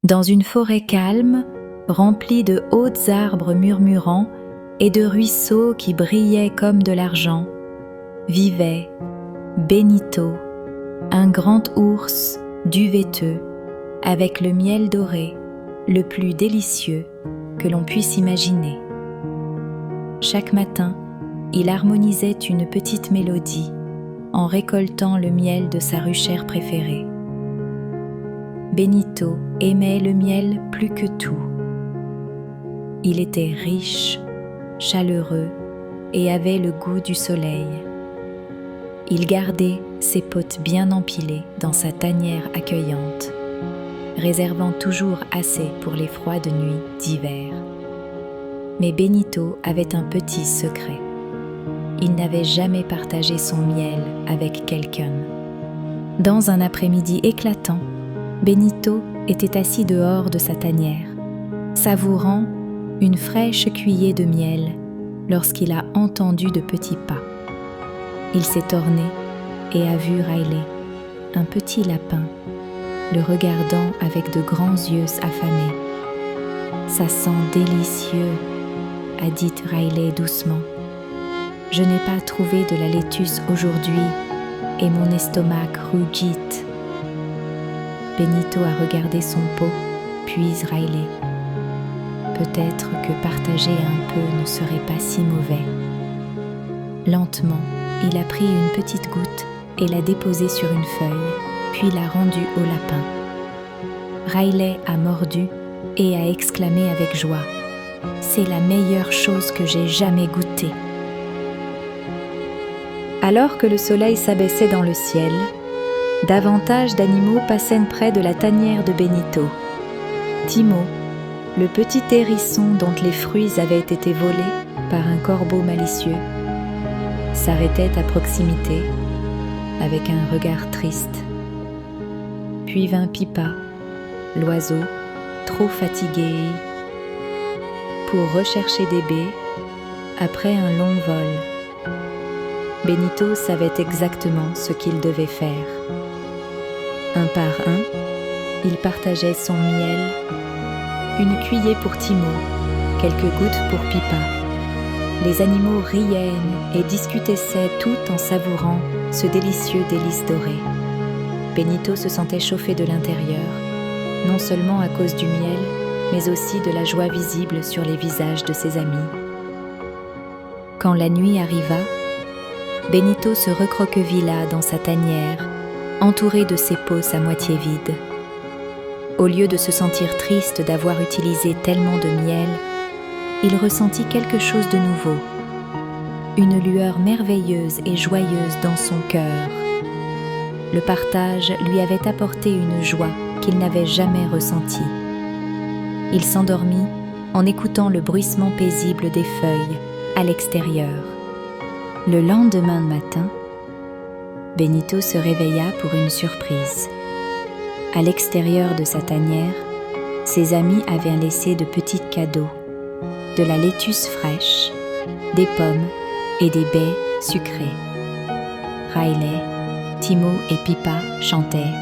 Dans une forêt calme, remplie de hauts arbres murmurants et de ruisseaux qui brillaient comme de l'argent, vivait Benito, un grand ours duveteux, avec le miel doré, le plus délicieux que l'on puisse imaginer. Chaque matin, il harmonisait une petite mélodie en récoltant le miel de sa ruchère préférée. Benito aimait le miel plus que tout. Il était riche, chaleureux et avait le goût du soleil. Il gardait ses potes bien empilées dans sa tanière accueillante, réservant toujours assez pour les froides nuits d'hiver. Mais Benito avait un petit secret. Il n'avait jamais partagé son miel avec quelqu'un. Dans un après-midi éclatant, Benito était assis dehors de sa tanière, savourant une fraîche cuillée de miel lorsqu'il a entendu de petits pas. Il s'est tourné et a vu Riley, un petit lapin, le regardant avec de grands yeux affamés. « Ça sent délicieux », a dit Riley doucement. « Je n'ai pas trouvé de la laitue aujourd'hui et mon estomac rugit. » Benito a regardé son pot, puis Riley. Peut-être que partager un peu ne serait pas si mauvais. Lentement, il a pris une petite goutte et l'a déposée sur une feuille, puis l'a rendue au lapin. Riley a mordu et a exclamé avec joie « C'est la meilleure chose que j'ai jamais goûtée !» Alors que le soleil s'abaissait dans le ciel, davantage d'animaux passaient près de la tanière de Benito. Timo, le petit hérisson dont les fruits avaient été volés par un corbeau malicieux, s'arrêtait à proximité avec un regard triste. Puis vint Pipa, l'oiseau, trop fatigué pour rechercher des baies après un long vol. Benito savait exactement ce qu'il devait faire. Un par un, il partageait son miel, une cuillère pour Timo, quelques gouttes pour Pipa. Les animaux riaient et discutaient tout en savourant ce délicieux délice doré. Benito se sentait chauffé de l'intérieur, non seulement à cause du miel, mais aussi de la joie visible sur les visages de ses amis. Quand la nuit arriva, Benito se recroquevilla dans sa tanière, entouré de ses pots à moitié vides. Au lieu de se sentir triste d'avoir utilisé tellement de miel, il ressentit quelque chose de nouveau, une lueur merveilleuse et joyeuse dans son cœur. Le partage lui avait apporté une joie qu'il n'avait jamais ressentie. Il s'endormit en écoutant le bruissement paisible des feuilles à l'extérieur. Le lendemain matin, Benito se réveilla pour une surprise. À l'extérieur de sa tanière, ses amis avaient laissé de petits cadeaux, de la laitue fraîche, des pommes et des baies sucrées. Riley, Timo et Pipa chantaient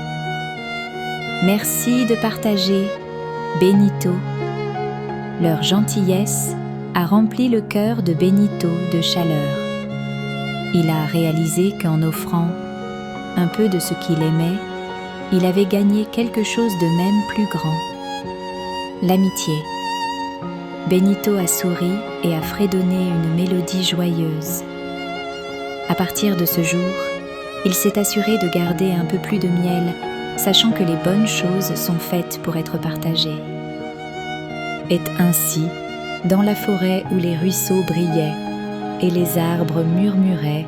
« Merci de partager, Benito !» Leur gentillesse a rempli le cœur de Benito de chaleur. Il a réalisé qu'en offrant un peu de ce qu'il aimait, il avait gagné quelque chose de même plus grand, l'amitié. Benito a souri et a fredonné une mélodie joyeuse. À partir de ce jour, il s'est assuré de garder un peu plus de miel, sachant que les bonnes choses sont faites pour être partagées. Et ainsi, dans la forêt où les ruisseaux brillaient et les arbres murmuraient,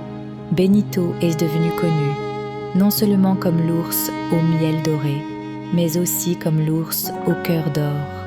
Benito est devenu connu, non seulement comme l'ours au miel doré, mais aussi comme l'ours au cœur d'or.